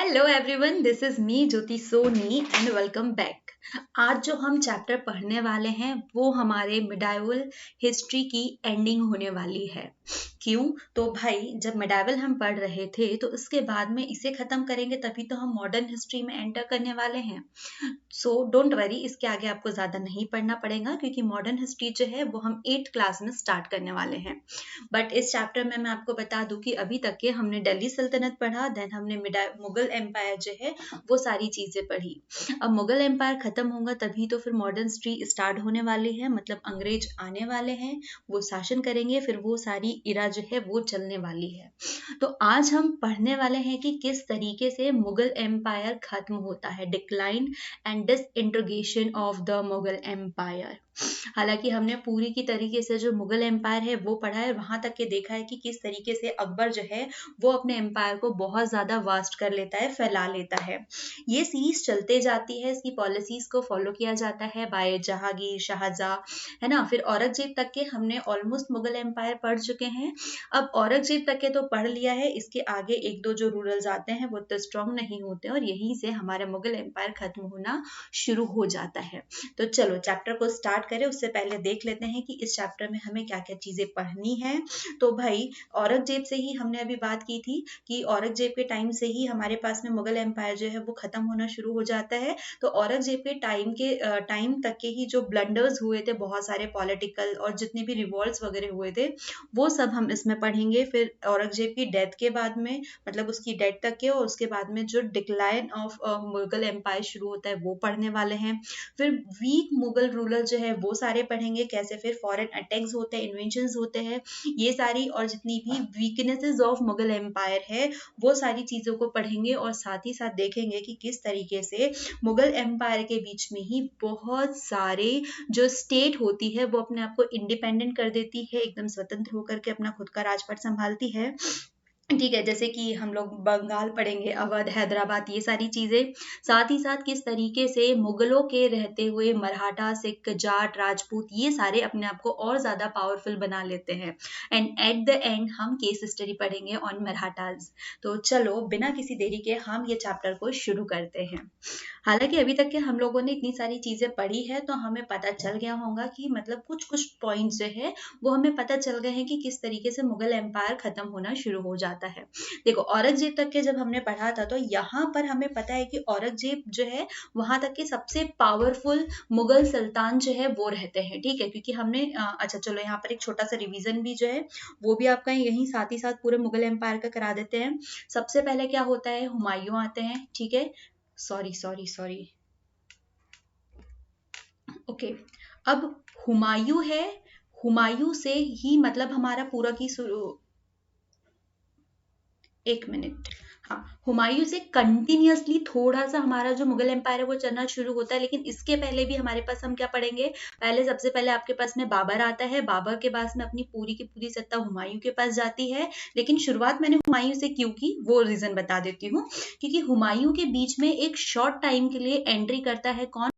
Hello everyone, this is me Jyoti Soni and welcome back. आज जो हम चैप्टर पढ़ने वाले हैं वो हमारे मिडाइवल हिस्ट्री की एंडिंग होने वाली है। क्यों? तो भाई जब मिडाइवल हम पढ़ रहे थे तो उसके बाद में इसे खत्म करेंगे तभी तो हम मॉडर्न हिस्ट्री में एंटर करने वाले हैं। सो डोंट वरी, इसके आगे आपको ज़्यादा नहीं पढ़ना पड़ेगा क्योंकि मॉडर्न हिस्ट्री जो है वो हम 8th क्लास में स्टार्ट करने वाले हैं। बट इस चैप्टर में मैं आपको बता दूं कि अभी तक के हमने दिल्ली सल्तनत पढ़ा, देन हमने मुगल एम्पायर जो है वो सारी चीज़ें पढ़ी। अब मुगल एम्पायर खत्म होगा तभी तो फिर मॉडर्न हिस्ट्री स्टार्ट होने वाली है, मतलब अंग्रेज आने वाले हैं, वो शासन करेंगे, फिर वो सारी इरा जो है वो चलने वाली है। तो आज हम पढ़ने वाले हैं कि किस तरीके से मुगल एम्पायर खत्म होता है, decline and disintegration of the Mughal empire. हालांकि हमने पूरी की तरीके से जो मुगल एम्पायर है वो पढ़ा है, वहां तक के देखा है कि किस तरीके से अकबर जो है वो अपने एम्पायर को बहुत ज्यादा वास्ट कर लेता है, फैला लेता है। ये सीरीज चलते जाती है, इसकी पॉलिसीज को फॉलो किया जाता है बाय जहांगीर, शाहजहां, है ना। फिर औरंगजेब तक के हमने ऑलमोस्ट मुगल एम्पायर पढ़ चुके हैं। अब औरंगजेब तक के तो पढ़ लिया है, इसके आगे एक दो जो रूलर्स आते हैं वो तो स्ट्रॉन्ग नहीं होते और यहीं से हमारा मुगल एम्पायर खत्म होना शुरू हो जाता है। तो चलो चैप्टर को स्टार्ट करें, उससे पहले देख लेते हैं कि इस चैप्टर में हमें क्या क्या चीजें पढ़नी है। तो भाई औरंगजेब से ही हमने अभी बात की थी कि औरंगजेब के टाइम से ही हमारे पास में मुगल एम्पायर जो है वो खत्म होना शुरू हो जाता है। तो औरंगजेब के टाइम तक के ही जो ब्लंडर्स हुए थे, बहुत सारे पॉलिटिकल और जितने भी रिवॉल्ट्स वगैरह हुए थे वो सब हम इसमें पढ़ेंगे। फिर औरंगजेब की डेथ के बाद में, मतलब उसकी डेथ तक के, और उसके बाद में जो डिक्लाइन ऑफ मुगल एम्पायर शुरू होता है वो पढ़ने वाले हैं। फिर वीक मुगल रूलर जो है वो सारे पढ़ेंगे, कैसे फिर फॉरेन अटैक्स होते हैं, इन्वेंशंस होते हैं, ये सारी और जितनी भी वीकनेसेस ऑफ मुगल एम्पायर है वो सारी चीजों को पढ़ेंगे। और साथ ही साथ देखेंगे कि किस तरीके से मुगल एम्पायर के बीच में ही बहुत सारे जो स्टेट होती है वो अपने आप को इंडिपेंडेंट कर देती है, एकदम स्वतंत्र होकर के अपना खुद का राजपाट संभालती है। ठीक है, जैसे कि हम लोग बंगाल पढ़ेंगे, अवध, हैदराबाद, ये सारी चीजें। साथ ही साथ किस तरीके से मुगलों के रहते हुए मराठा, सिख, जाट, राजपूत ये सारे अपने आप को और ज्यादा पावरफुल बना लेते हैं। एंड एट द एंड हम केस स्टडी पढ़ेंगे ऑन मराठाज। तो चलो बिना किसी देरी के हम ये चैप्टर को शुरू करते हैं। हालांकि अभी तक के हम लोगों ने इतनी सारी चीजें पढ़ी है तो हमें पता चल गया होगा कि मतलब कुछ कुछ पॉइंट्स जो है वो हमें पता चल गए हैं कि किस तरीके से मुगल एम्पायर खत्म होना शुरू हो जाता है। देखो औरंगजेब तक के जब हमने पढ़ा था तो यहाँ पर हमें पता है कि औरंगजेब जो है वहां तक के सबसे पावरफुल मुगल सुल्तान जो है वो रहते हैं। ठीक है, क्योंकि हमने अच्छा चलो यहाँ पर एक छोटा सा रिवीजन भी जो है वो भी आपका यहीं साथ ही साथ पूरे मुगल एम्पायर का करा देते हैं। सबसे पहले क्या होता है, हुमायूं आते हैं। ठीक है, सॉरी सॉरी सॉरी, ओके। अब हुमायूं है, हुमायूं से ही मतलब हमारा पूरा की एक मिनट, हाँ, हुमायूं से कंटिन्यूअसली थोड़ा सा हमारा जो मुगल एम्पायर है वो चलना शुरू होता है। लेकिन इसके पहले भी हमारे पास हम क्या पढ़ेंगे, पहले सबसे पहले आपके पास में बाबर आता है। बाबर के पास में अपनी पूरी की पूरी सत्ता हुमायूं के पास जाती है। लेकिन शुरुआत मैंने हुमायूं से क्यों की वो रीजन बता देती हूँ। क्योंकि हुमायूं के बीच में एक शॉर्ट टाइम के लिए एंट्री करता है कौन,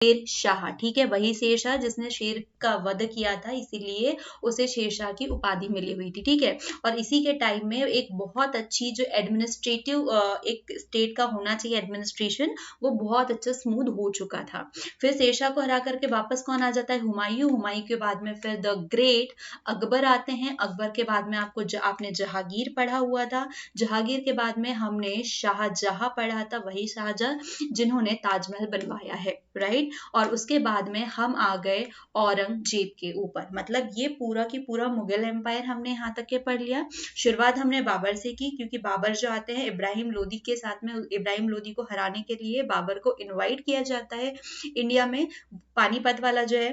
शेर शाह। ठीक है, वही शेर शाह जिसने शेर का वध किया था, इसीलिए उसे शेर शाह की उपाधि मिली हुई थी। ठीक है, और इसी के टाइम में एक बहुत अच्छी जो एडमिनिस्ट्रेटिव एक स्टेट का होना चाहिए एडमिनिस्ट्रेशन, वो बहुत अच्छा स्मूथ हो चुका था। फिर शेर शाह को हरा करके वापस कौन आ जाता है, हुमायूं। हुमायूं के बाद में फिर द ग्रेट अकबर आते हैं। अकबर के बाद में आपने जहांगीर पढ़ा हुआ था। जहांगीर के बाद में हमने शाहजहां पढ़ा था, वही शाहजहां जिन्होंने ताजमहल बनवाया है, राइट। और उसके बाद में हम आ गए औरंगजेब के ऊपर। मतलब ये पूरा की पूरा मुगल एम्पायर हमने यहाँ तक के पढ़ लिया। शुरुआत हमने बाबर से की, क्योंकि बाबर जो आते हैं इब्राहिम लोदी के साथ में, इब्राहिम लोदी को हराने के लिए बाबर को इनवाइट किया जाता है इंडिया में, पानीपत वाला जो है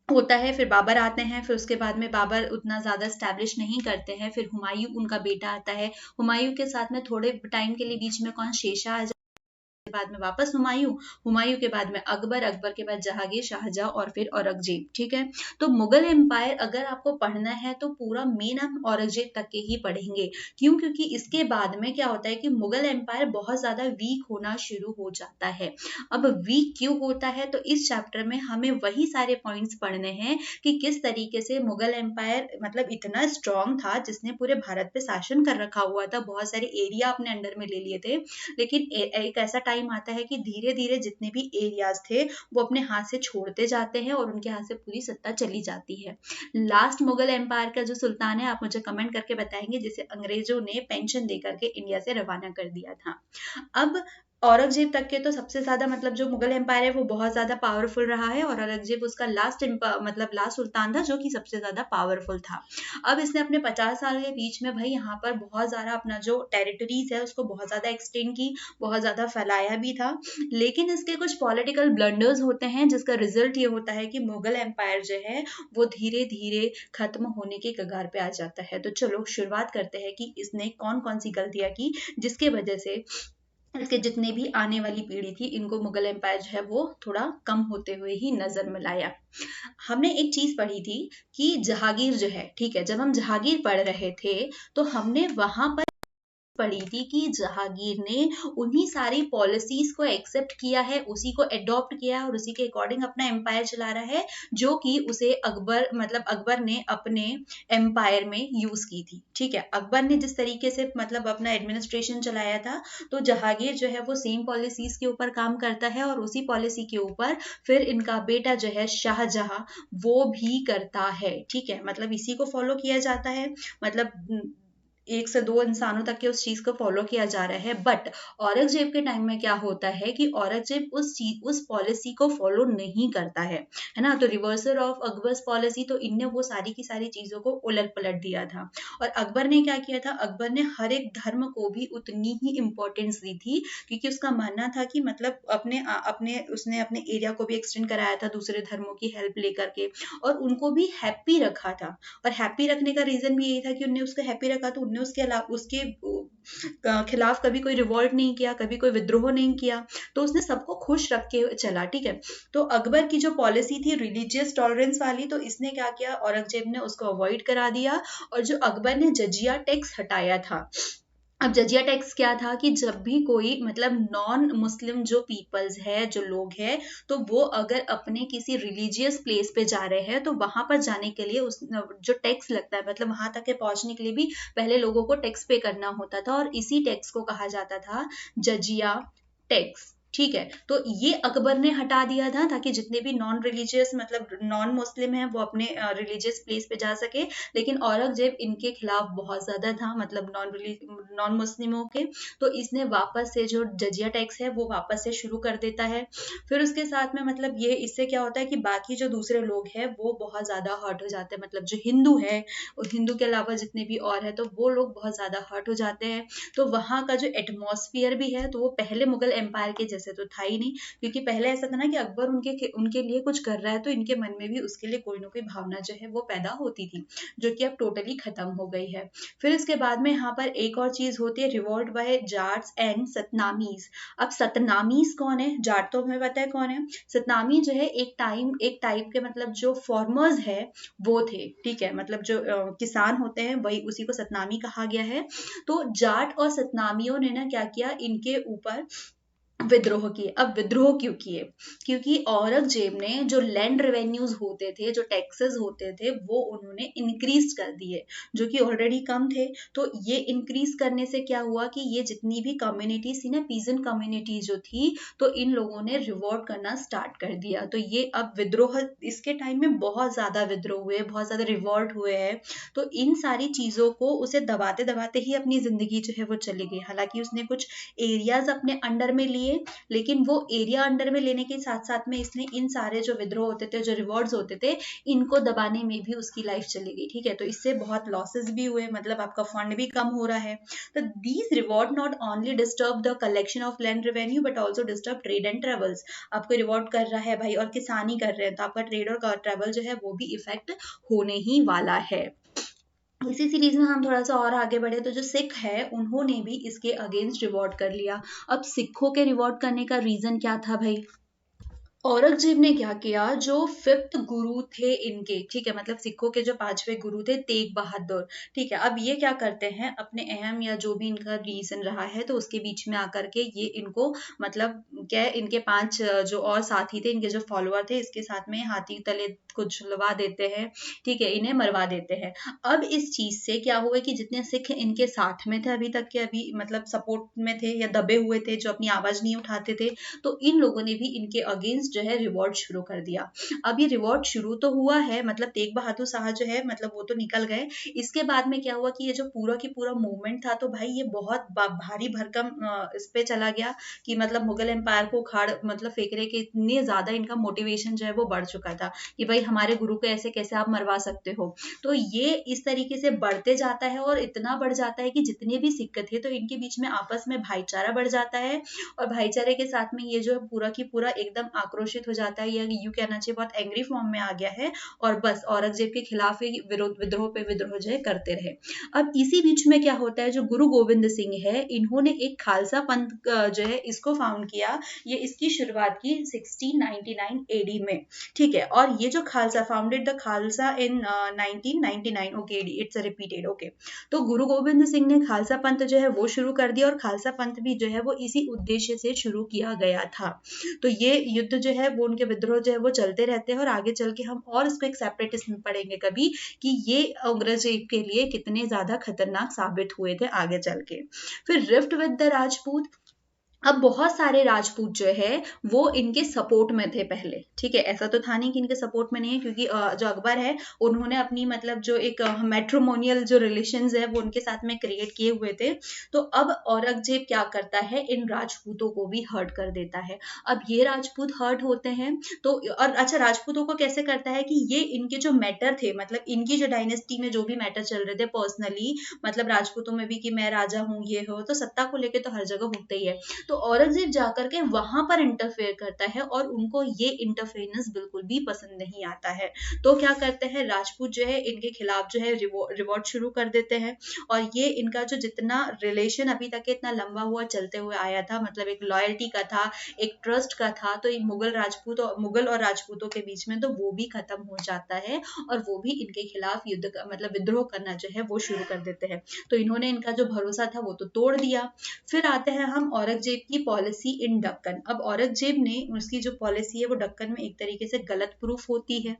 होता है। फिर बाबर आते हैं, फिर उसके बाद में बाबर उतना ज्यादा स्टैब्लिश नहीं करते हैं। फिर हुमायूं उनका बेटा आता है। हुमायूं के साथ में थोड़े टाइम के लिए बीच में कौन, शेरशाह बाद में वापस हुमायूं, हुमायूं के बाद में अकबर, अकबर के बाद जहांगीर, शाहजहां और फिर औरंगजेब। ठीक है, तो मुगल एम्पायर अगर आपको पढ़ना है तो पूरा मेन हम औरंगजेब तक के ही पढ़ेंगे। क्यों? क्योंकि इसके बाद में क्या होता है कि मुगल एम्पायर बहुत ज्यादा वीक होना शुरू हो जाता है। अब वीक क्यों होता है, तो इस चैप्टर में हमें वही सारे पॉइंट्स पढ़ने हैं कि किस तरीके से मुगल एम्पायर मतलब इतना स्ट्रांग था जिसने पूरे भारत पे शासन कर रखा हुआ था, बहुत सारे एरिया अपने अंडर में ले लिए थे, लेकिन एक ऐसा टाइम आता है कि धीरे धीरे जितने भी एरियाज थे वो अपने हाथ से छोड़ते जाते हैं और उनके हाथ से पूरी सत्ता चली जाती है। लास्ट मुगल एम्पायर का जो सुल्तान है, आप मुझे कमेंट करके बताएंगे, जिसे अंग्रेजों ने पेंशन देकर के इंडिया से रवाना कर दिया था। अब औरंगजेब तक के तो सबसे ज्यादा मतलब जो मुगल एम्पायर है वो बहुत ज्यादा पावरफुल रहा है और औरंगजेब उसका लास्ट मतलब लास्ट सुल्तान था जो कि सबसे ज्यादा पावरफुल था। अब इसने अपने 50 साल के बीच में भाई यहाँ पर बहुत ज्यादा अपना जो टेरिटरीज है उसको बहुत ज्यादा एक्सटेंड की, बहुत ज्यादा फैलाया भी था, लेकिन इसके कुछ पॉलिटिकल ब्लंडर्स होते हैं जिसका रिजल्ट ये होता है कि मुगल एम्पायर जो है वो धीरे धीरे खत्म होने के कगार पे आ जाता है। तो चलो शुरुआत करते हैं कि इसने कौन कौन सी गलतियां की जिसके वजह से इसके जितने भी आने वाली पीढ़ी थी इनको मुगल एम्पायर जो है वो थोड़ा कम होते हुए ही नजर में लाया। हमने एक चीज पढ़ी थी कि जहांगीर जो है, ठीक है, जब हम जहांगीर पढ़ रहे थे तो हमने वहां पर पढ़ी थी कि जहांगीर ने उन्हीं सारी पॉलिसीज को एक्सेप्ट किया है, उसी को एडॉप्ट किया है और उसी के अकॉर्डिंग अपना एम्पायर चला रहा है जो कि उसे अकबर मतलब अकबर ने अपने एम्पायर में यूज की थी। ठीक है, अकबर ने जिस तरीके से मतलब अपना एडमिनिस्ट्रेशन चलाया था तो जहांगीर जो है वो सेम पॉलिसीज के ऊपर काम करता है और उसी पॉलिसी के ऊपर फिर इनका बेटा जो है शाहजहां वो भी करता है। ठीक है, मतलब इसी को फॉलो किया जाता है, मतलब एक से दो इंसानों तक के उस चीज को फॉलो किया जा रहा है। बट औरंगजेब के टाइम में क्या होता है कि औरंगजेब उस पॉलिसी को फॉलो नहीं करता है ना। तो रिवर्सल ऑफ अकबर्स पॉलिसी, तो इनने वो सारी की सारी चीजों को उलट पलट दिया था। और अकबर ने क्या किया था, अकबर ने हर एक धर्म को भी उतनी ही इंपॉर्टेंस दी थी क्योंकि उसका मानना था कि मतलब उसने अपने एरिया को भी एक्सटेंड कराया था दूसरे धर्मों की हेल्प लेकर के और उनको भी हैप्पी रखा था। और हैप्पी रखने का रीजन भी यही था कि उन्हें उसको हैप्पी रखा तो उन्हें उसके खिलाफ कभी कोई रिवॉल्ट नहीं किया, कभी कोई विद्रोह नहीं किया, तो उसने सबको खुश रख के चला। ठीक है, तो अकबर की जो पॉलिसी थी रिलीजियस टॉलरेंस वाली, तो इसने क्या किया, औरंगजेब ने उसको अवॉइड करा दिया और जो अकबर ने जजिया टैक्स हटाया था। अब जजिया टैक्स क्या था कि जब भी कोई मतलब नॉन मुस्लिम जो पीपल्स है, जो लोग हैं, तो वो अगर अपने किसी रिलीजियस प्लेस पे जा रहे हैं तो वहां पर जाने के लिए उस जो टैक्स लगता है मतलब वहां तक के पहुंचने के लिए भी पहले लोगों को टैक्स पे करना होता था और इसी टैक्स को कहा जाता था जजिया टैक्स। ठीक है, तो ये अकबर ने हटा दिया था ताकि जितने भी नॉन रिलीजियस मतलब नॉन मुस्लिम हैं वो अपने रिलीजियस प्लेस पे जा सके। लेकिन औरंगजेब इनके खिलाफ बहुत ज्यादा था मतलब नॉन मुस्लिमों के, तो इसने वापस से जो जजिया टैक्स है वो वापस से शुरू कर देता है। फिर उसके साथ में मतलब ये इससे क्या होता है कि बाकी जो दूसरे लोग हैं वो बहुत ज्यादा हर्ट हो जाते हैं, मतलब जो हिंदू है और हिंदू के अलावा जितने भी और है तो वो लोग बहुत ज्यादा हर्ट हो जाते हैं। तो वहां का जो एटमॉस्फेयर भी है तो वो पहले मुगल एम्पायर के जैसे तो था ही नहीं, क्योंकि पहले ऐसा था ना कि अकबर उनके लिए कुछ कर रहा है तो इनके मन में भी उसके लिए कोई ना कोई भावना जो है वो पैदा होती थी, जो कि अब टोटली खत्म हो गई है। फिर इसके बाद में यहाँ पर एक और चीज होती है, रिवोल्ट बाय जाट्स एंड सतनामीज। अब सतनामीज कौन है, जाट तो हमें पता है कौन है, सतनामी जो है एक टाइप के मतलब जो फॉर्मर्स है वो थे। ठीक है, मतलब जो किसान होते हैं वही उसी को सतनामी कहा गया है। तो जाट और सतनामियों ने ना क्या किया, इनके ऊपर विद्रोह किए। अब विद्रोह क्यों किए, क्योंकि औरंगजेब ने जो लैंड रेवेन्यूज होते थे, जो टैक्सेस होते थे, वो उन्होंने इंक्रीज कर दिए जो कि ऑलरेडी कम थे। तो ये इंक्रीज करने से क्या हुआ कि ये जितनी भी कम्युनिटीज थी ना, पीजन कम्युनिटी जो थी, तो इन लोगों ने रिवॉल्ट करना स्टार्ट कर दिया। तो ये अब विद्रोह, इसके टाइम में बहुत ज्यादा विद्रोह हुए, बहुत ज्यादा रिवॉल्ट हुए हैं। तो इन सारी चीजों को उसे दबाते दबाते ही अपनी जिंदगी जो है वो चली गई। हालांकि उसने कुछ एरियाज अपने अंडर में लिए, लेकिन वो एरिया अंडर में लेने के साथ साथ में इसने इन सारे जो विद्रोह होते थे, जो रिवॉल्ट्स होते थे, इनको दबाने में भी उसकी लाइफ चली गई। ठीक है, तो इससे बहुत लॉसेस भी हुए, मतलब आपका फंड भी कम हो रहा है। तो these reward not only disturb the collection of land revenue but also disturb trade and travels. आपको रिवॉर्ड कर रहा है भाई और किसानी कर रहे हैं तो आपका ट्रेड और ट्रेवल जो है वो भी इफेक्ट होने ही वाला है। इसी सीरीज में हम थोड़ा सा और आगे बढ़े तो जो सिख है उन्होंने भी इसके अगेंस्ट रिवॉल्ट कर लिया। अब सिखों के रिवॉल्ट करने का रीजन क्या था भाई? औरंगजेब ने क्या किया, जो फिफ्थ गुरु थे इनके, ठीक है, मतलब सिखों के जो पांचवे गुरु थे तेग बहादुर, ठीक है, अब ये क्या करते हैं, अपने अहम या जो भी इनका रीजन रहा है तो उसके बीच में आकर के ये इनको मतलब क्या इनके पांच जो और साथी थे, इनके जो फॉलोअर थे, इसके साथ में हाथी तले कुछ झुलवा देते हैं, ठीक है, इन्हें मरवा देते हैं। अब इस चीज से क्या हुआ कि जितने सिख इनके साथ में थे अभी तक के, अभी मतलब सपोर्ट में थे या दबे हुए थे, जो अपनी आवाज नहीं उठाते थे, तो इन लोगों ने भी इनके अगेंस्ट जो है रिवॉल्ट शुरू कर दिया। अब ये रिवॉल्ट शुरू तो हुआ है, मतलब तेग बहादुर शाह जो है मतलब वो तो निकल गए। इसके बाद में क्या हुआ कि ये जो पूरा की पूरा मूवमेंट था तो भाई ये बहुत भारी भरकम इस पे चला गया कि मतलब मुगल एम्पायर को उखाड़ मतलब फेंकने के इतने ज्यादा इनका मोटिवेशन जो है वो बढ़ चुका था कि भाई हमारे गुरु को ऐसे कैसे आप मरवा सकते हो। तो ये इस तरीके से बढ़ते जाता है और इतना बढ़ जाता है कि जितने भी सिख थे तो इनके बीच में आपस में भाईचारा बढ़ जाता है, और भाईचारे के साथ में ये जो पूरा की पूरा एकदम आक्रोशित हो जाता है, या यूं कहना चाहिए बहुत एंग्री फॉर्म में आ गया है, और बस औरंगजेब के खिलाफ ही विरोध विद्रोह पे विद्रोह जो है करते रहे। अब इसी बीच में क्या होता है, जो गुरु गोविंद सिंह है इन्होंने एक खालसा पंथ जो है इसको फाउंड किया। ये इसकी शुरुआत की 1699 एडी में, ठीक है, और ये जो Khalsa founded the Khalsa in 1999 okay AD, it's repeated okay. तो गुरु गोविंद सिंह ने खालसा पंथ जो है वो शुरू कर दिया, और खालसा पंथ भी जो है वो इसी उद्देश्य से शुरू किया गया था। तो ये युद्ध जो है वो उनके विद्रोह जो है वो चलते रहते हैं, और आगे चल के हम और इसको एक सेपरेट इसमें पढ़ेंगे कभी कि ये औरंगजेब के लिए कितने ज्यादा खतरनाक साबित हुए थे आगे चल के। फिर रिफ्ट विद द राजपूत। अब बहुत सारे राजपूत जो है वो इनके सपोर्ट में थे पहले, ठीक है, ऐसा तो था नहीं कि इनके सपोर्ट में नहीं है, क्योंकि जो अकबर है उन्होंने अपनी मतलब जो एक मैट्रिमोनियल जो रिलेशंस है वो उनके साथ में क्रिएट किए हुए थे। तो अब औरंगजेब क्या करता है, इन राजपूतों को भी हर्ट कर देता है। अब ये राजपूत हर्ट होते हैं तो, और अच्छा राजपूतों को कैसे करता है कि ये इनके जो मैटर थे, मतलब इनकी जो डायनेस्टी में जो भी मैटर चल रहे थे पर्सनली, मतलब राजपूतों में भी कि मैं राजा हूँ ये हो, तो सत्ता को लेके तो हर जगह होते ही है। तो औरंगजेब जाकर के वहां पर इंटरफेयर करता है, और उनको ये इंटरफेरेंस बिल्कुल भी पसंद नहीं आता है। तो क्या करते हैं, राजपूत जो है इनके खिलाफ जो है रिवॉल्ट शुरू कर देते हैं, और ये इनका जो जितना रिलेशन अभी तक इतना लंबा हुआ चलते हुए आया था, मतलब एक लॉयल्टी का था, एक ट्रस्ट का था, तो एक मुगल और राजपूतों के बीच में तो वो भी खत्म हो जाता है, और वो भी इनके खिलाफ युद्ध मतलब विद्रोह करना जो है वो शुरू कर देते हैं। तो इन्होंने इनका जो भरोसा था वो तो तोड़ दिया। फिर आते हैं हम औरंगजेब की पॉलिसी इन दक्कन। अब औरंगजेब ने उसकी जो पॉलिसी है वो दक्कन में एक तरीके से गलत प्रूफ होती है।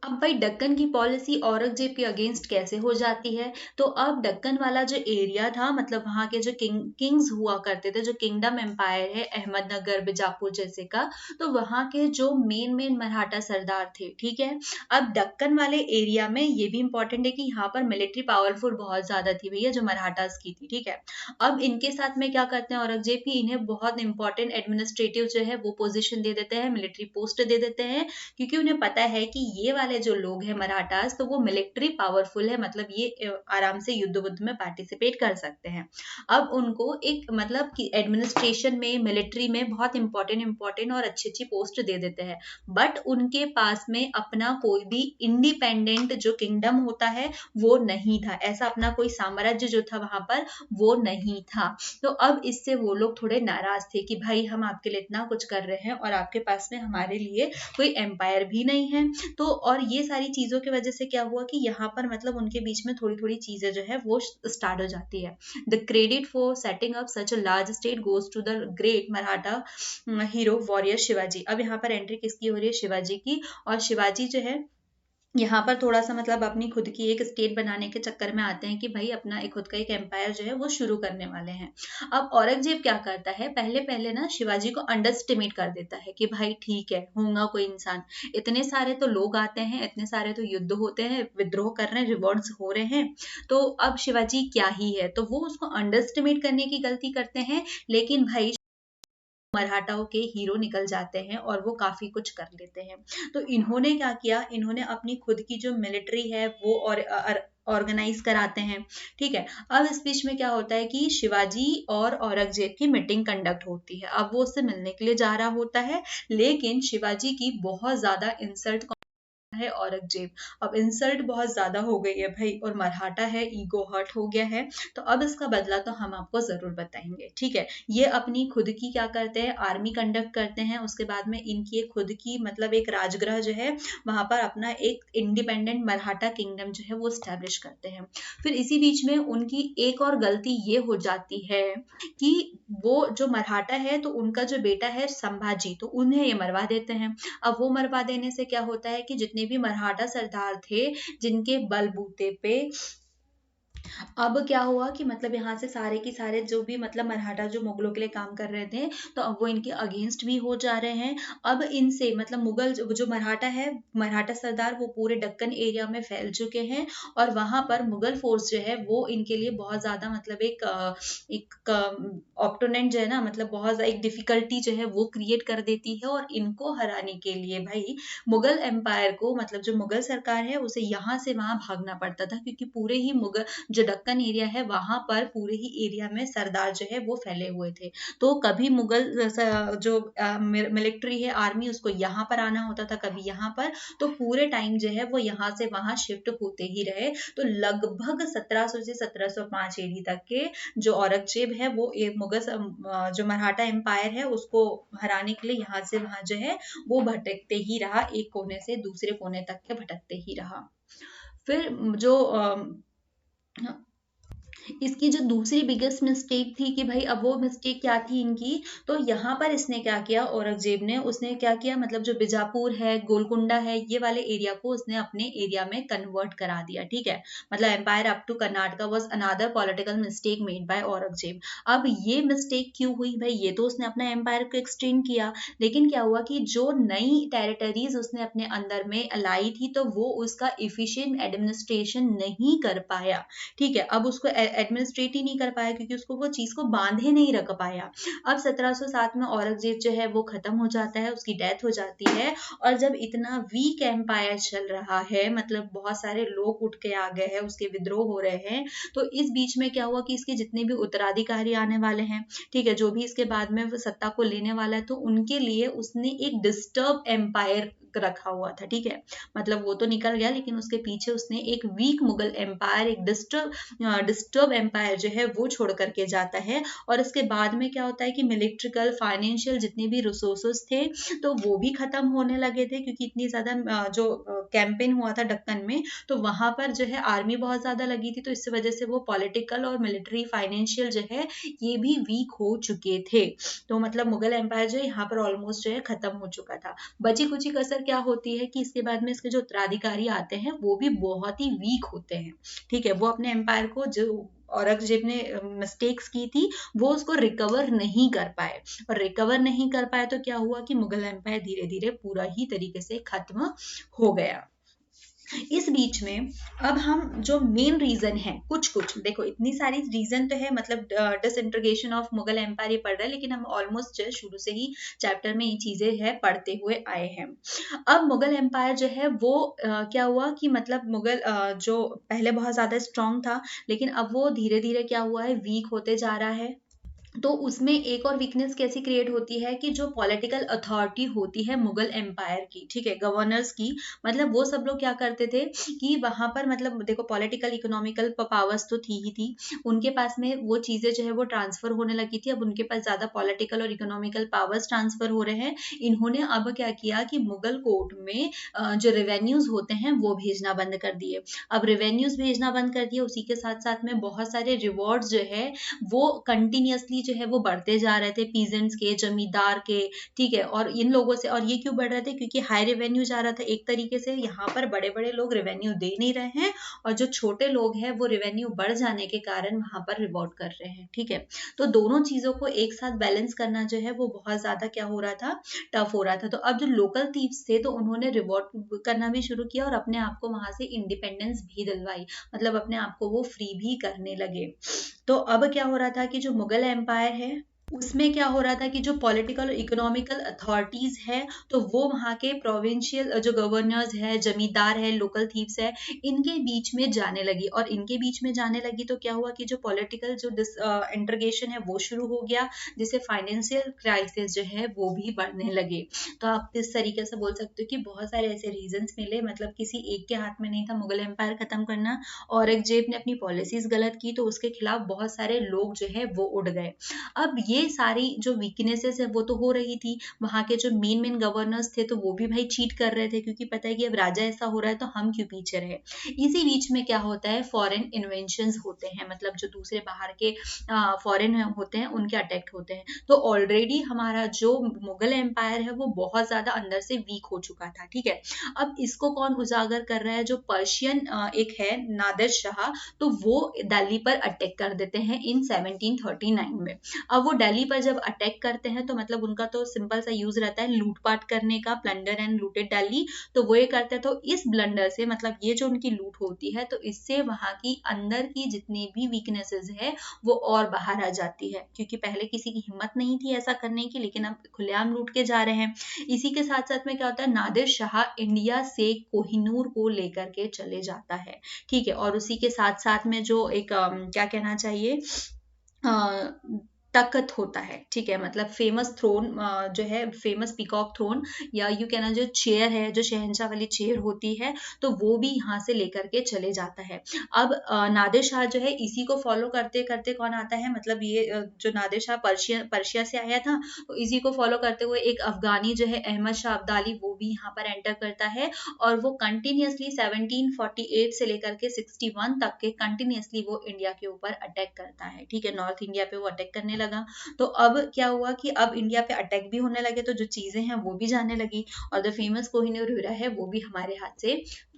अब भाई दक्कन की पॉलिसी औरंगजेब के अगेंस्ट कैसे हो जाती है, तो अब दक्कन वाला जो एरिया था, मतलब वहां के जो किंग्स हुआ करते थे, जो किंगडम एम्पायर है अहमदनगर बीजापुर जैसे का, तो वहां के जो मेन मेन मराठा सरदार थे, ठीक है। अब दक्कन वाले एरिया में ये भी इंपॉर्टेंट है कि यहाँ पर मिलिट्री पावरफुल बहुत ज्यादा थी भैया, जो मराठास की थी, ठीक है। अब इनके साथ में क्या करते हैं औरंगजेब की, इन्हें बहुत इंपॉर्टेंट एडमिनिस्ट्रेटिव जो है वो पोजिशन दे देते हैं, मिलिट्री पोस्ट दे देते हैं, क्योंकि उन्हें पता है कि ये वाले जो लोग हैं मराठास, तो वो मिलिट्री पावरफुल है, मतलब ये आराम से युद्ध बुद्ध में पार्टिसिपेट कर सकते हैं। अब उनको एक मतलब कि एडमिनिस्ट्रेशन में मिलिट्री में बहुत इंपॉर्टेंट और अच्छी अच्छी पोस्ट दे देते हैं, बट उनके पास में अपना कोई भी इंडिपेंडेंट जो किंगडम होता है वो नहीं था, ऐसा अपना कोई साम्राज्य जो था वहां पर वो नहीं था। तो अब इससे वो लोग थोड़े नाराज थे कि भाई हम आपके लिए इतना कुछ कर रहे हैं और आपके पास में हमारे लिए कोई एम्पायर भी नहीं है। तो और ये सारी चीजों की वजह से क्या हुआ कि यहाँ पर मतलब उनके बीच में थोड़ी थोड़ी चीजें जो है वो स्टार्ट हो जाती है। The credit for setting up such a large state goes to the great Maratha hero warrior Shivaji. अब यहाँ पर एंट्री किसकी हो रही है, शिवाजी की। और शिवाजी जो है यहाँ पर थोड़ा सा मतलब अपनी खुद की एक स्टेट बनाने के चक्कर में आते हैं कि भाई अपना एक खुद का एक एम्पायर जो है वो शुरू करने वाले हैं। अब औरंगजेब क्या करता है, पहले पहले ना शिवाजी को अंडरस्टिमेट कर देता है कि भाई ठीक है होगा कोई इंसान, इतने सारे तो लोग आते हैं, इतने सारे तो युद्ध होते हैं, विद्रोह कर रहे हैं, रिवॉल्ट्स हो रहे हैं, तो अब शिवाजी क्या ही है, तो वो उसको अंडरस्टिमेट करने की गलती करते हैं। लेकिन भाई मराठाओं के हीरो निकल जाते हैं और वो काफी कुछ कर लेते हैं। तो इन्होंने क्या किया, इन्होंने अपनी खुद की जो मिलिट्री है वो और ऑर्गेनाइज कराते हैं, ठीक है। अब इस बीच में क्या होता है कि शिवाजी और औरंगजेब की मीटिंग कंडक्ट होती है। अब वो उससे मिलने के लिए जा रहा होता है, लेकिन शिवाजी की बहुत ज्यादा इंसल्ट है औरंगजेब। अब इंसल्ट बहुत ज्यादा हो गई है भाई, और मराठा है, ईगो हर्ट हो गया है, तो अब इसका बदला तो हम आपको जरूर बताएंगे, ठीक है। ये अपनी खुद की क्या करते हैं, आर्मी कंडक्ट करते हैं, उसके बाद में इनकी एक खुद की मतलब एक राजगृह जो है वहां पर अपना एक इंडिपेंडेंट मराठा किंगडम जो है वो स्टैब्लिश करते हैं। फिर इसी बीच में उनकी एक और गलती ये हो जाती है कि वो जो मराठा है तो उनका जो बेटा है संभाजी, तो उन्हें ये मरवा देते हैं। अब वो मरवा देने से क्या होता है कि जितने भी मराठा सरदार थे जिनके बलबूते पे अब क्या हुआ कि मतलब यहाँ से सारे के सारे जो भी मतलब मराठा जो मुगलों के लिए काम कर रहे थे तो अब वो इनके अगेंस्ट भी हो जा रहे हैं। अब इनसे मतलब मुगल जो मराठा है, मराठा सरदार वो पूरे दक्कन एरिया में फैल चुके हैं, और वहां पर मुगल फोर्स जो है वो इनके लिए बहुत ज्यादा मतलब एक ऑप्टोनेंट जो है ना, मतलब बहुत एक डिफिकल्टी जो है वो क्रिएट कर देती है। और इनको हराने के लिए भाई मुगल एम्पायर को मतलब जो मुगल सरकार है उसे यहाँ से वहां भागना पड़ता था, क्योंकि पूरे ही मुगल जो दक्कन एरिया है वहां पर पूरे ही एरिया में सरदार जो है वो फैले हुए थे। तो कभी मुगल जो मिलिट्री है, आर्मी, उसको यहाँ पर आना होता था, कभी यहाँ पर, तो पूरे टाइम जो है वो यहाँ से वहां शिफ्ट होते ही रहे। तो लगभग 1700 से 1705 एडी तक के जो औरंगजेब है वो एक मुगल जो मराठा एम्पायर है उसको हराने के लिए यहाँ से वहां जो है वो भटकते ही रहा, एक कोने से दूसरे कोने तक के भटकते ही रहा। फिर जो इसकी जो दूसरी बिगेस्ट मिस्टेक थी कि भाई अब वो मिस्टेक क्या थी इनकी, तो यहाँ पर इसने क्या किया औरंगजेब ने, उसने क्या किया मतलब जो बीजापुर है, गोलकुंडा है, ये वाले एरिया को उसने अपने एरिया में कन्वर्ट करा दिया, ठीक है। मतलब empire up to Karnataka was another political mistake made by Aurangzeb. अब ये मिस्टेक क्यों हुई भाई, ये तो उसने अपना एम्पायर को एक्सटेंड किया, लेकिन क्या हुआ कि जो नई टेरिटरीज उसने अपने अंदर में लाई थी तो वो उसका इफिशिएंट एडमिनिस्ट्रेशन नहीं कर पाया, ठीक है। अब उसको एडमिनिस्ट्रेट ही नहीं कर पाया क्योंकि उसको वो चीज को बांधे नहीं रख पाया। अब 1707 में औरंगजेब जो है वो खत्म हो जाता है, उसकी डेथ हो जाती है। और जब इतना वीक एम्पायर चल रहा है, मतलब बहुत सारे लोग उठ के आ गए हैं, उसके विद्रोह हो रहे हैं, तो इस बीच में क्या हुआ कि इसके जितने भी उत्तराधिकारी आने वाले हैं, ठीक है, जो भी इसके बाद में वो सत्ता को लेने वाला है, तो उनके लिए उसने एक डिस्टर्ब एम्पायर रखा हुआ था, ठीक है। मतलब वो तो निकल गया, लेकिन उसके पीछे उसने एक वीक मुगल एम्पायर, एक डिस्टर्ब एम्पायर जो है वो छोड़ करके जाता है। और इसके बाद में क्या होता है कि मिलिट्रिकल, फाइनेंशियल जितने भी रिसोर्सेस थे तो वो भी खत्म होने लगे थे, क्योंकि इतनी ज्यादा जो कैंपेन हुआ था दक्कन में, तो वहां पर जो है आर्मी बहुत ज्यादा लगी थी, तो इस वजह से वो पॉलिटिकल और मिलिट्री, फाइनेंशियल जो है ये भी वीक हो चुके थे। तो मतलब मुगल एम्पायर जो है यहाँ पर ऑलमोस्ट जो है खत्म हो चुका था। बची कुची कसर क्या होती है कि इसके बाद में इसके जो उत्तराधिकारी आते हैं वो भी बहुत ही वीक होते हैं, ठीक है। वो अपने एम्पायर को जो औरंगजेब ने मिस्टेक्स की थी वो उसको रिकवर नहीं कर पाए, और रिकवर नहीं कर पाए तो क्या हुआ कि मुगल एम्पायर धीरे धीरे पूरा ही तरीके से खत्म हो गया। इस बीच में अब हम जो मेन रीजन है, कुछ कुछ देखो, इतनी सारी रीजन तो है, मतलब डिसइंटीग्रेशन ऑफ मुगल एम्पायर ये पढ़ रहे हैं, लेकिन हम ऑलमोस्ट शुरू से ही चैप्टर में ये चीजें है पढ़ते हुए आए हैं। अब मुगल एम्पायर जो है वो क्या हुआ कि मतलब मुगल जो पहले बहुत ज्यादा स्ट्रांग था, लेकिन अब वो धीरे धीरे क्या हुआ है, वीक होते जा रहा है। तो उसमें एक और वीकनेस कैसी क्रिएट होती है कि जो पॉलिटिकल अथॉरिटी होती है मुगल एम्पायर की, ठीक है, गवर्नर्स की, मतलब वो सब लोग क्या करते थे कि वहां पर मतलब देखो पॉलिटिकल इकोनॉमिकल पावर्स तो थी ही थी, उनके पास में वो चीजें जो है वो ट्रांसफर होने लगी थी। अब उनके पास ज्यादा पॉलिटिकल और इकोनॉमिकल पावर्स ट्रांसफर हो रहे हैं। इन्होंने अब क्या किया कि मुगल कोर्ट में जो रेवेन्यूज होते हैं वो भेजना बंद कर दिए। अब रेवेन्यूज भेजना बंद कर दिए, उसी के साथ साथ में बहुत सारे रिवॉर्ड्स जो है वो कंटिन्यूअसली जो है वो बढ़ते जा रहे थे, पीजेंट्स के, जमींदार के, ठीक है। और इन लोगों से, और ये क्यों बढ़ रहे थे, क्योंकि हाई रेवेन्यू जा रहा था एक तरीके से, यहाँ पर बड़े बड़े लोग रेवेन्यू दे नहीं रहे हैं, और जो छोटे लोग हैं वो रेवेन्यू बढ़ जाने के कारण वहां पर रिवॉर्ड कर रहे हैं, ठीक है। तो दोनों चीजों को एक साथ बैलेंस करना जो है वो बहुत ज्यादा क्या हो रहा था, टफ हो रहा था। तो अब जो लोकल थीव्स थे तो उन्होंने रिवॉर्ड करना भी शुरू किया और अपने आप को वहां से इंडिपेंडेंस भी दिलवाई, मतलब अपने आप को वो फ्री भी करने लगे। तो अब क्या हो रहा था कि जो मुगल एम्पायर है उसमें क्या हो रहा था कि जो पॉलिटिकल और इकोनॉमिकल अथॉरिटीज है तो वो वहाँ के प्रोविंशियल जो गवर्नर्स है, जमींदार है, लोकल थीव्स है, इनके बीच में जाने लगी। और इनके बीच में जाने लगी तो क्या हुआ कि जो पॉलिटिकल जो इंटरगेशन है वो शुरू हो गया, जिससे फाइनेंशियल क्राइसिस जो है वो भी बढ़ने लगे। तो आप इस तरीके से बोल सकते हो कि बहुत सारे ऐसे रीजंस मिले, मतलब किसी एक के हाथ में नहीं था मुगल एम्पायर खत्म करना। औरंगजेब ने अपनी पॉलिसीज गलत की तो उसके खिलाफ बहुत सारे लोग जो है वो उड़ गए। अब ये सारी जो वीकनेसेस है वो तो हो रही थी, वहां के जो मेन मेन गवर्नर्स थे तो वो भी भाई चीट कर रहे थे, क्योंकि पता है कि अब राजा ऐसा हो रहा है तो हम क्यों पीछे रहे। इसी बीच में क्या होता है, फॉरेन इन्वेंशंस होते हैं, मतलब जो दूसरे बाहर के फॉरेन होते हैं उनके अटैक होते हैं। तो ऑलरेडी हमारा जो मुगल एम्पायर है वो बहुत ज्यादा अंदर से वीक हो चुका था, ठीक है। अब इसको कौन उजागर कर रहा है, जो पर्शियन एक है नादिर शाह, तो वो दिल्ली पर अटैक कर देते हैं इन 1739 में। अब वो दिल्ली पर जब अटैक करते हैं तो मतलब उनका तो सिंपल सा यूज रहता है लूटपाट करने का, प्लंडर एंड लूटेड दिल्ली। तो वो ये करते हैं, तो इस ब्लंडर से मतलब ये जो उनकी लूट होती है तो इससे वहां की अंदर की जितनी भी वीकनेसेस है वो और बाहर आ जाती है, क्योंकि पहले किसी की हिम्मत नहीं थी ऐसा करने की, लेकिन अब खुलेआम लूट के जा रहे हैं। इसी के साथ साथ में क्या होता है, नादिर शाह इंडिया से कोहिनूर को लेकर के चले जाता है, ठीक है। और उसी के साथ साथ में जो एक क्या कहना चाहिए, तख्त होता है, ठीक है, मतलब फेमस थ्रोन जो है, फेमस पीकॉक थ्रोन, या यू कहना जो चेयर है, जो शहंशाह वाली चेयर होती है, तो वो भी यहाँ से लेकर के चले जाता है। अब नादिर शाह जो है इसी को फॉलो करते करते कौन आता है, मतलब ये जो नादिर शाह पर्शिया से आया था, तो इसी को फॉलो करते हुए एक अफगानी जो है अहमद शाह अब्दाली, वो भी यहाँ पर एंटर करता है। और वो कंटिन्यूसली 1748 से लेकर के 61 तक के कंटिन्यूसली वो इंडिया के ऊपर अटैक करता है, ठीक है, नॉर्थ इंडिया पे वो अटैक करने लगा। तो अब क्या हुआ कि अब इंडिया पे अटैक भी होने लगे, तो जो चीजें हैं वो भी जाने लगी, और जो फेमस कोहिनूर हीरा है वो भी हमारे हाथ से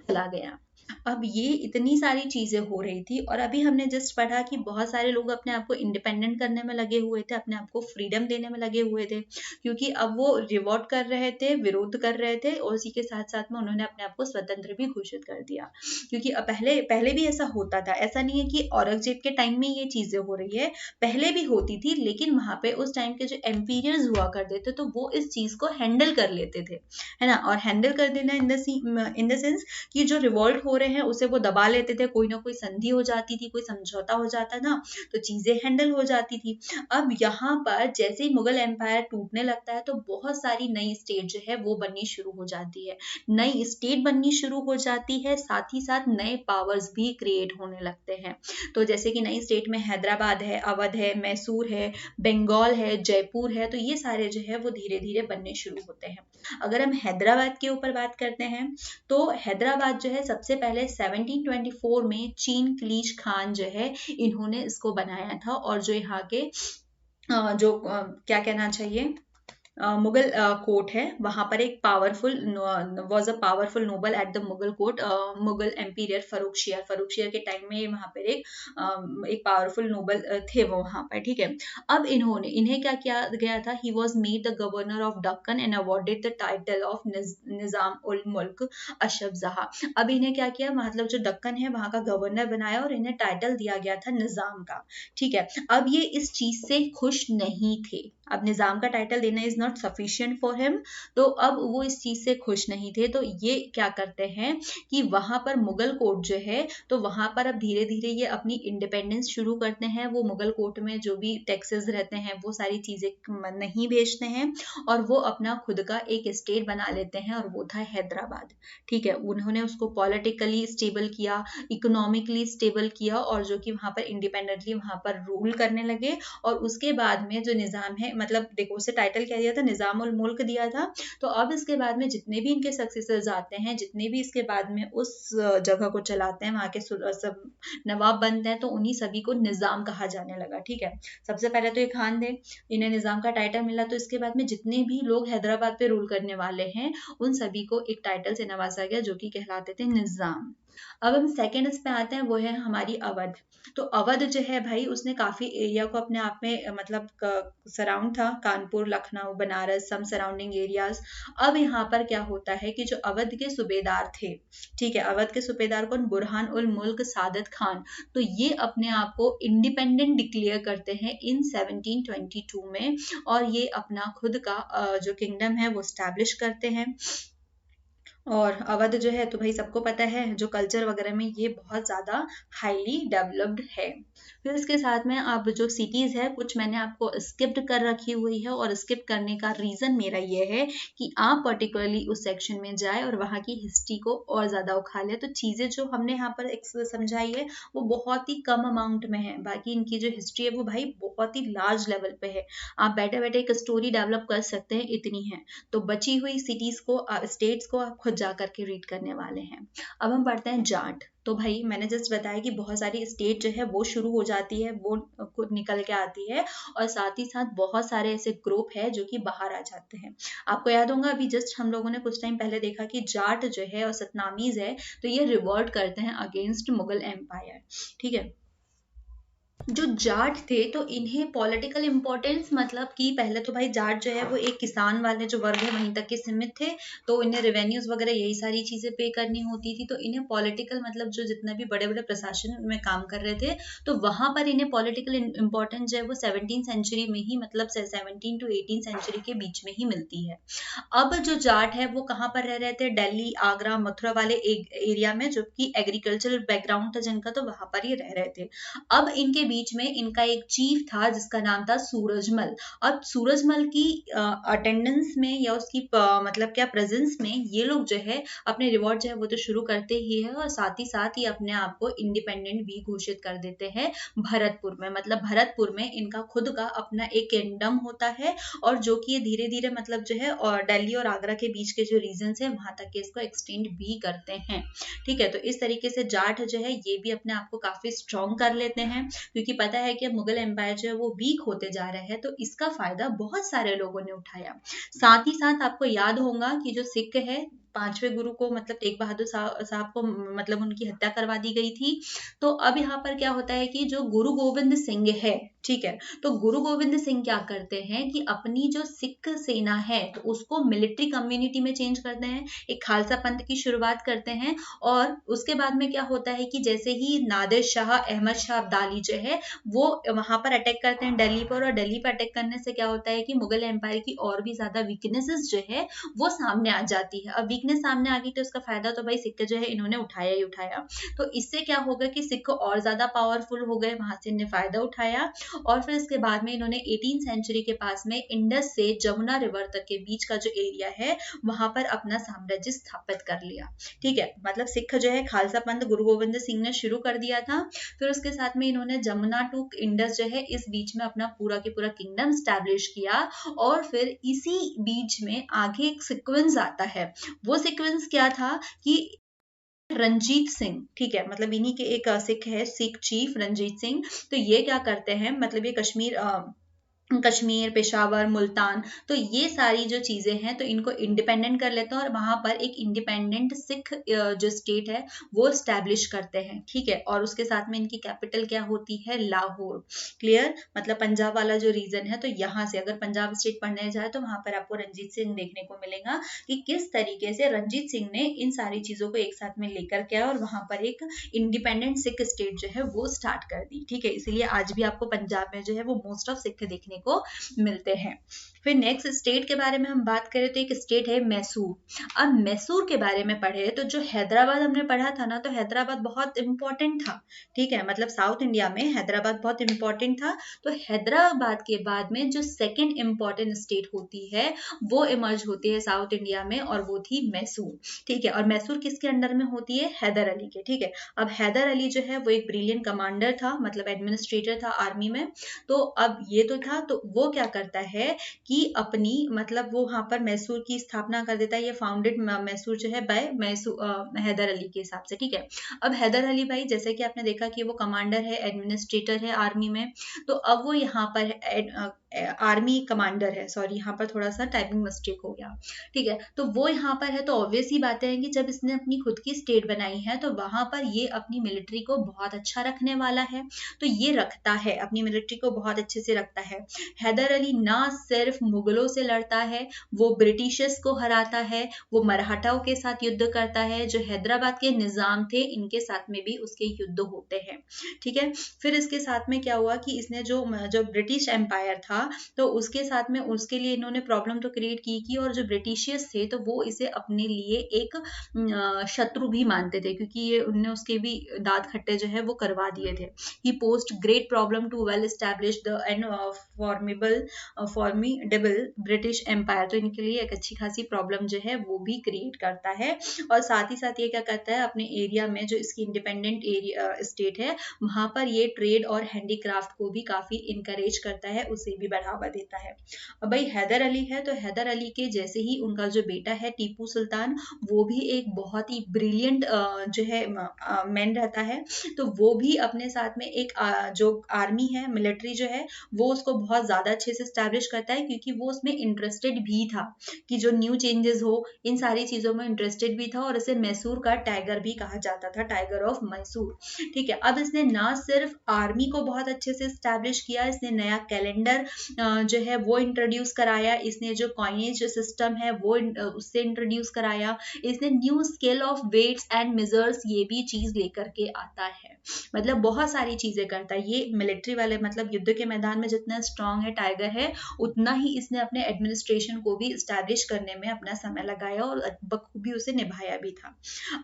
चला गया। अब ये इतनी सारी चीजें हो रही थी, और अभी हमने जस्ट पढ़ा कि बहुत सारे लोग अपने आप को इंडिपेंडेंट करने में लगे हुए थे, अपने आप को फ्रीडम देने में लगे हुए थे, क्योंकि अब वो रिवॉल्ट कर रहे थे, विरोध कर रहे थे, और इसी के साथ साथ में उन्होंने अपने आप को स्वतंत्र भी घोषित कर दिया। क्योंकि पहले पहले भी ऐसा होता था, ऐसा नहीं है कि औरंगजेब के टाइम में ये चीजें हो रही है, पहले भी होती थी, लेकिन वहां पे उस टाइम के जो एम्पीरियर्स हुआ करते थे तो वो इस चीज को हैंडल कर लेते थे, है ना। और हैंडल कर देना इन द सेंस कि जो रिवॉल्ट हो रहे हैं उसे वो दबा लेते थे, कोई ना कोई संधि हो जाती थी, कोई समझौता हो जाता था, तो चीजें हैंडल हो जाती थी। अब यहाँ पर जैसे ही मुगल एम्पायर टूटने लगता है तो बहुत सारी नई स्टेट जो है वो बननी शुरू हो जाती है, नई स्टेट बननी शुरू हो जाती है, साथ ही साथ नए पावर्स भी क्रिएट होने लगते हैं। तो जैसे कि नई स्टेट में हैदराबाद है, अवध है, मैसूर है, बंगाल है, जयपुर है, तो ये सारे जो है वो धीरे धीरे बनने शुरू होते हैं। अगर हम हैदराबाद के ऊपर बात करते हैं तो हैदराबाद जो है सबसे पहले 1724 में चीन खलीज खान जो है इन्होंने इसको बनाया था, और जो यहाँ के जो क्या कहना चाहिए, मुगल कोर्ट है, वहां पर एक powerful was a powerful noble at the Mughal court, Mughal emperor Farrukhsiyar के टाइम में वहां पर एक पावरफुल नोबल थे वो वहां पर, ठीक है। अब इन्हें क्या किया गया था, he was made the governor of Deccan and awarded the title of Nizam ul Mulk Asaf जहा। अब इन्हें क्या किया, मतलब जो दक्कन है वहां का गवर्नर बनाया और इन्हें टाइटल दिया गया था निजाम का, ठीक है। अब ये इस चीज से खुश नहीं थे, अब निजाम का टाइटल देना is not sufficient for him, तो अब वो इस चीज से खुश नहीं थे। तो ये क्या करते हैं कि वहां पर मुगल कोर्ट जो है, तो वहां पर अब धीरे धीरे ये अपनी इंडिपेंडेंस शुरू करते हैं। वो मुगल कोर्ट में जो भी टैक्सेस रहते हैं वो सारी चीजें नहीं भेजते हैं, और वो अपना खुद का एक स्टेट बना लेते हैं, और वो था हैदराबाद, ठीक है। उन्होंने उसको पॉलिटिकली स्टेबल किया, इकोनॉमिकली स्टेबल किया, और जो कि वहां पर इंडिपेंडेंटली वहां पर रूल करने लगे। और उसके बाद में जो निजाम है, मतलब देखो उसे टाइटल क्या दिया था, निजाम उल मुल्क दिया था। तो अब इसके बाद में जितने भी इनके सक्सेसर्स आते हैं, जितने भी इसके बाद में उस जगह को चलाते हैं, वहां के सब नवाब बनते हैं, तो उन्हीं सभी को निजाम कहा जाने लगा, ठीक है। सबसे पहले तो ये खान थे, इन्हें निजाम का टाइटल मिला, तो इसके बाद में जितने भी लोग हैदराबाद पे रूल करने वाले हैं उन सभी को एक टाइटल से नवाजा गया जो कि कहलाते थे निजाम। अब हम सेकेंड इस पे आते हैं, वो है हमारी अवध। तो अवध जो है भाई, उसने काफी एरिया को अपने आप में मतलब सराउंड था, कानपुर, लखनऊ, बनारस, सम सराउंडिंग एरियाज। अब यहाँ पर क्या होता है कि जो अवध के सूबेदार थे, ठीक है, अवध के सूबेदार कौन, बुरहान उल मुल्क सादत खान, तो ये अपने आप को इंडिपेंडेंट डिक्लेयर करते हैं इन 1722 में, और ये अपना खुद का जो किंगडम है वो स्टैब्लिश करते हैं। और अवध जो है तो भाई सबको पता है, जो कल्चर वगैरह में ये बहुत ज़्यादा हाईली डेवलप्ड है। फिर इसके साथ में अब जो सिटीज़ है, कुछ मैंने आपको स्किप्ड कर रखी हुई है, और स्किप करने का रीज़न मेरा ये है कि आप पर्टिकुलरली उस सेक्शन में जाए और वहाँ की हिस्ट्री को और ज़्यादा उखाड़े। तो चीज़ें जो हमने यहाँ पर समझाई है वो बहुत ही कम अमाउंट में है, बाकी इनकी जो हिस्ट्री है वो भाई बहुत ही लार्ज लेवल पे है। आप बैठे बैठे एक स्टोरी डेवलप कर सकते हैं, इतनी है। तो बची हुई सिटीज़ को, स्टेट्स को आप खुद जा करके रीड करने वाले हैं। अब हम पढ़ते हैं जाट। तो भाई मैंने जस्ट बताया कि बहुत सारी स्टेट जो है वो शुरू हो जाती है, वो खुद निकल के आती है, और साथ ही साथ बहुत सारे ऐसे ग्रुप है जो कि बाहर आ जाते हैं। आपको याद होगा अभी जस्ट हम लोगों ने कुछ टाइम पहले देखा कि जाट जो है और सतनामीज है, तो ये रिवॉल्ट करते हैं अगेंस्ट मुगल एम्पायर, ठीक है। जो जाट थे तो इन्हें पॉलिटिकल इंपॉर्टेंस, मतलब कि पहले तो भाई जाट जो है वो एक किसान वाले जो वर्ग है वहीं तक के सीमित थे, तो इन्हें रेवेन्यूज वगैरह यही सारी चीजें पे करनी होती थी। तो इन्हें पॉलिटिकल, मतलब जो जितना भी बड़े बड़े प्रशासन में काम कर रहे थे, तो वहां पर इन्हें पॉलिटिकल इंपॉर्टेंस जो है वो 17th सेंचुरी में ही, मतलब 17 to 18 सेंचुरी के बीच में ही मिलती है। अब जो जाट है वो कहाँ पर रह रहे थे, दिल्ली, आगरा, मथुरा वाले एरिया में, जो कि एग्रीकल्चरल बैकग्राउंड था जिनका, तो वहां पर ही रह रहे थे। अब इनके बीच में इनका एक चीफ था जिसका नाम था सूरजमल। अब सूरजमल की अटेंडेंस में या उसकी मतलब क्या प्रेजेंस में ये लोग जो है अपने रिवॉर्ड जो है वो तो शुरू करते ही है, और साथ ही साथ ही अपने आप को इंडिपेंडेंट भी घोषित कर देते हैं भरतपुर में। मतलब भरतपुर में इनका खुद का अपना एक किंगडम होता है, और जो कि ये धीरे धीरे मतलब जो है और दिल्ली और आगरा के बीच के जो रीजन है वहां तक के इसको एक्सटेंड भी करते हैं, ठीक है। तो इस तरीके से जाट जो है ये भी अपने आप को काफी स्ट्रॉन्ग कर लेते हैं, क्योंकि पता है कि अब मुगल एम्पायर जो है वो वीक होते जा रहे हैं, तो इसका फायदा बहुत सारे लोगों ने उठाया। साथ ही साथ आपको याद होगा कि जो सिख है, पांचवें गुरु को, मतलब तेग बहादुर साहब को, मतलब उनकी हत्या करवा दी गई थी। तो अब यहाँ पर क्या होता है कि जो गुरु गोविंद सिंह है, ठीक है, तो गुरु गोविंद सिंह क्या करते हैं कि अपनी जो सिख सेना है तो उसको मिलिट्री कम्युनिटी में चेंज करते हैं, एक खालसा पंथ की शुरुआत करते हैं। और उसके बाद में क्या होता है कि जैसे ही नादिर शाह, अहमद शाह अब्दाली जो है वो वहां पर अटैक करते हैं दिल्ली पर, और दिल्ली पर अटैक करने से क्या होता है कि मुगल एम्पायर की और भी ज्यादा वीकनेसेस जो है वो सामने आ जाती है। अब वीकनेस सामने आ गई तो उसका फायदा तो भाई सिख जो है इन्होंने उठाया ही उठाया। तो इससे क्या होगा कि सिख और ज्यादा पावरफुल हो गए, वहां से इन्हें फायदा उठाया, और फिर इसके बाद में इन्होंने 18 सेंचुरी के पास में इंडस से जमुना रिवर तक के बीच का जो एरिया है वहां पर अपना साम्राज्य स्थापित कर लिया, ठीक है। मतलब सिख जो है खालसा पंथ गुरु गोविंद सिंह ने शुरू कर दिया था, फिर उसके साथ में इन्होंने जमुना टू इंडस जो है इस बीच में अपना पूरा के पूरा किंगडम स्टैब्लिश किया। और फिर इसी बीच में आगे एक सीक्वेंस आता है, वो सीक्वेंस क्या था कि रंजीत सिंह, ठीक है, मतलब इन्हीं के एक सिख है, सिख चीफ रंजीत सिंह। तो ये क्या करते हैं, मतलब ये कश्मीर, पेशावर, मुल्तान, तो ये सारी जो चीजें हैं तो इनको इंडिपेंडेंट कर लेते हैं, और वहां पर एक इंडिपेंडेंट सिख जो स्टेट है वो स्टैब्लिश करते हैं, ठीक है। और उसके साथ में इनकी कैपिटल क्या होती है, लाहौर। क्लियर, मतलब पंजाब वाला जो रीजन है, तो यहाँ से अगर पंजाब स्टेट पढ़ने जाए तो वहां पर आपको रंजीत सिंह देखने को मिलेगा कि किस तरीके से रंजीत सिंह ने इन सारी चीजों को एक साथ में लेकर के और वहां पर एक इंडिपेंडेंट सिख स्टेट जो है वो स्टार्ट कर दी, ठीक है। इसीलिए आज भी आपको पंजाब में जो है वो मोस्ट ऑफ सिख देखने को मिलते हैं। फिर नेक्स्ट स्टेट के बारे में हम बात करें तो एक स्टेट है मैसूर। अब मैसूर के बारे में पढ़े तो जो हैदराबाद हमने पढ़ा था ना, तो हैदराबाद बहुत इंपॉर्टेंट था, ठीक है, मतलब साउथ इंडिया में हैदराबाद बहुत इंपॉर्टेंट था। तो हैदराबाद के बाद में जो सेकंड इंपॉर्टेंट स्टेट होती है वो इमर्ज होती है साउथ इंडिया में, और वो थी मैसूर, ठीक है। और मैसूर किसके अंडर में होती है, हैदर अली के, ठीक है। अब हैदर अली जो है वो एक ब्रिलियंट कमांडर था, मतलब एडमिनिस्ट्रेटर था आर्मी में। तो अब ये तो था, तो वो क्या करता है कि अपनी, मतलब वो वहां पर मैसूर की स्थापना कर देता है। ये फाउंडेड मैसूर जो है बाय मैसूर हैदर अली के हिसाब से, ठीक है। अब हैदर अली भाई जैसे कि आपने देखा कि वो कमांडर है, एडमिनिस्ट्रेटर है आर्मी में, तो अब वो यहाँ पर आर्मी कमांडर है, सॉरी यहाँ पर थोड़ा सा टाइपिंग मिस्टेक हो गया, ठीक है। तो वो यहाँ पर है, तो ऑब्वियस ही बात है कि जब इसने अपनी खुद की स्टेट बनाई है तो वहां पर ये अपनी मिलिट्री को बहुत अच्छा रखने वाला है, तो ये रखता है अपनी मिलिट्री को बहुत अच्छे से रखता है। हैदर अली ना सिर्फ मुगलों से लड़ता है, वो ब्रिटिशर्स को हराता है, वो मराठाओं के साथ युद्ध करता है, जो हैदराबाद के निजाम थे इनके साथ में भी उसके युद्ध होते हैं, ठीक है। फिर इसके साथ में क्या हुआ कि इसने जो ब्रिटिश एम्पायर था तो उसके साथ में उसके लिए इन्होंने प्रॉब्लम तो क्रिएट की और जो ब्रिटिशियर्स थे तो वो इसे अपने लिए एक शत्रु भी मानते थे, क्योंकि ये उनने उसके भी दांत खट्टे जो है वो करवा दिए थे। He posed great problem to well established and formidable British empire, तो इनके लिए एक अच्छी खासी प्रॉब्लम जो है वो भी क्रिएट करता है। और साथ ही साथ ये क्या करता है, अपने एरिया में जो इसकी इंडिपेंडेंट एरिया स्टेट है वहां पर ये ट्रेड और हैंडीक्राफ्ट को भी काफी इंकरेज करता है, उसे भी बढ़ावा देता है। अब भाई हैदर अली है, तो हैदर अली के जैसे ही उनका जो बेटा है टीपू सुल्तान, वो भी एक बहुत ही ब्रिलियंट जो है मैन रहता है, तो वो भी अपने साथ में एक जो आर्मी है, मिलिट्री जो है वो उसको बहुत ज्यादा अच्छे से स्टैब्लिश करता है, क्योंकि वो उसमें इंटरेस्टेड भी था कि जो न्यू चेंजेस हो इन सारी चीजों में इंटरेस्टेड भी था, और इसे मैसूर का टाइगर भी कहा जाता था, टाइगर ऑफ मैसूर, ठीक है। अब इसने ना सिर्फ आर्मी को बहुत अच्छे से स्टैब्लिश किया, इसने नया कैलेंडर जो है वो इंट्रोड्यूस कराया, इसने जो कॉइनेज सिस्टम है वो उससे इंट्रोड्यूस कराया, इसने new scale of weights and measures ये भी चीज लेकर के आता है, मतलब बहुत सारी चीजें करता है ये मिलिट्री वाले, मतलब युद्ध के मैदान में जितना स्ट्रांग है टाइगर है, उतना ही इसने अपने एडमिनिस्ट्रेशन को भी स्टैब्लिश करने में अपना समय लगाया और बखूबी उसे निभाया भी था।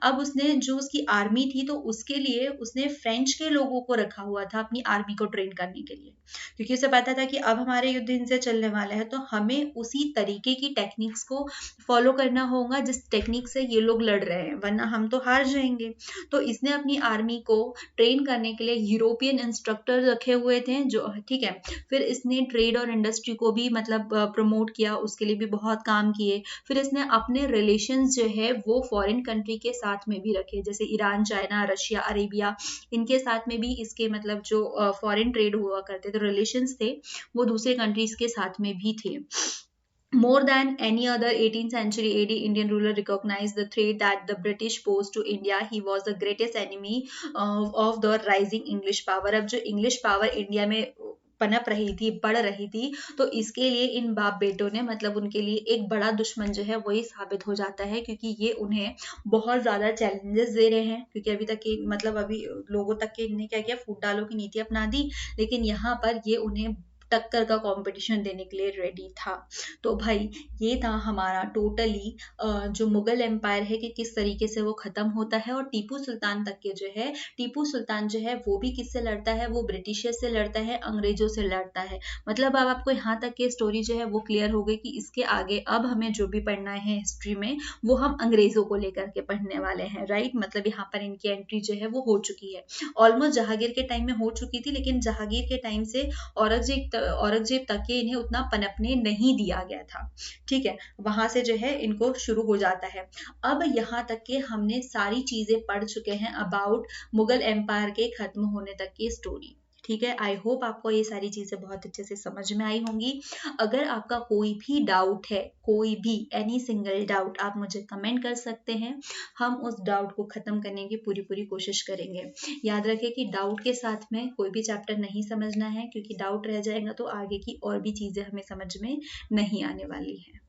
अब उसने जो उसकी आर्मी थी तो उसके लिए उसने फ्रेंच के लोगों को रखा हुआ था अपनी आर्मी को ट्रेन करने के लिए, क्योंकि उसे पता था कि अब हमारे युद्ध इनसे चलने वाला है तो हमें उसी तरीके की टेक्निक्स को फॉलो करना होगा जिस टेक्निक से ये लोग लड़ रहे हैं, वरना हम तो हार जाएंगे। तो इसने अपनी आर्मी को ट्रेन करने के लिए यूरोपियन इंस्ट्रक्टर रखे हुए थे जो, ठीक है। फिर इसने ट्रेड और इंडस्ट्री को भी मतलब प्रमोट किया, उसके लिए भी बहुत काम किए। फिर इसने अपने रिलेशंस जो है वो फॉरेन कंट्री के साथ में भी रखे, जैसे ईरान, चाइना, रशिया, अरेबिया, इनके साथ में भी इसके मतलब जो फॉरेन ट्रेड हुआ करते थे, रिलेशंस थे वो दूसरे कंट्रीज के साथ में भी थे। More than any other 18th century AD Indian ruler recognized the threat that the British posed to India. He was the greatest enemy of the rising English power. अब जो English power इंडिया में पनप रही थी, बढ़ रही थी, तो इसके लिए इन बाप बेटों ने मतलब उनके लिए एक बड़ा दुश्मन जो है वही साबित हो जाता है, क्योंकि ये उन्हें बहुत ज्यादा चैलेंजेस दे रहे हैं, क्योंकि अभी तक के मतलब अभी लोगों तक के इन्हें क्या किया, फूट डालो की नीति अपना दी, लेकिन यहाँ पर ये उन्हें टक्कर का कंपटीशन देने के लिए रेडी था। तो भाई ये था हमारा टोटली जो मुगल एम्पायर है कि किस तरीके से वो खत्म होता है, और टीपू सुल्तान तक के जो है, टीपू सुल्तान जो है वो भी किससे लड़ता है, वो ब्रिटिशर्स से लड़ता है, अंग्रेजों से लड़ता है। मतलब अब आपको यहाँ तक की स्टोरी जो है वो क्लियर हो गई कि इसके आगे अब हमें जो भी पढ़ना है हिस्ट्री में वो हम अंग्रेजों को लेकर के पढ़ने वाले हैं, राइट। मतलब यहाँ पर इनकी एंट्री जो है वो हो चुकी है, ऑलमोस्ट जहांगीर के टाइम में हो चुकी थी, लेकिन जहांगीर के टाइम से औरंगजेब तक के इन्हें उतना पनपने नहीं दिया गया था, ठीक है। वहां से जो है इनको शुरू हो जाता है। अब यहाँ तक के हमने सारी चीजें पढ़ चुके हैं अबाउट मुगल एम्पायर के खत्म होने तक की स्टोरी, ठीक है। आई होप आपको ये सारी चीजें बहुत अच्छे से समझ में आई होंगी। अगर आपका कोई भी डाउट है, कोई भी एनी सिंगल डाउट, आप मुझे कमेंट कर सकते हैं, हम उस डाउट को खत्म करने की पूरी कोशिश करेंगे। याद रखें कि डाउट के साथ में कोई भी चैप्टर नहीं समझना है, क्योंकि डाउट रह जाएगा तो आगे की और भी चीजें हमें समझ में नहीं आने वाली है।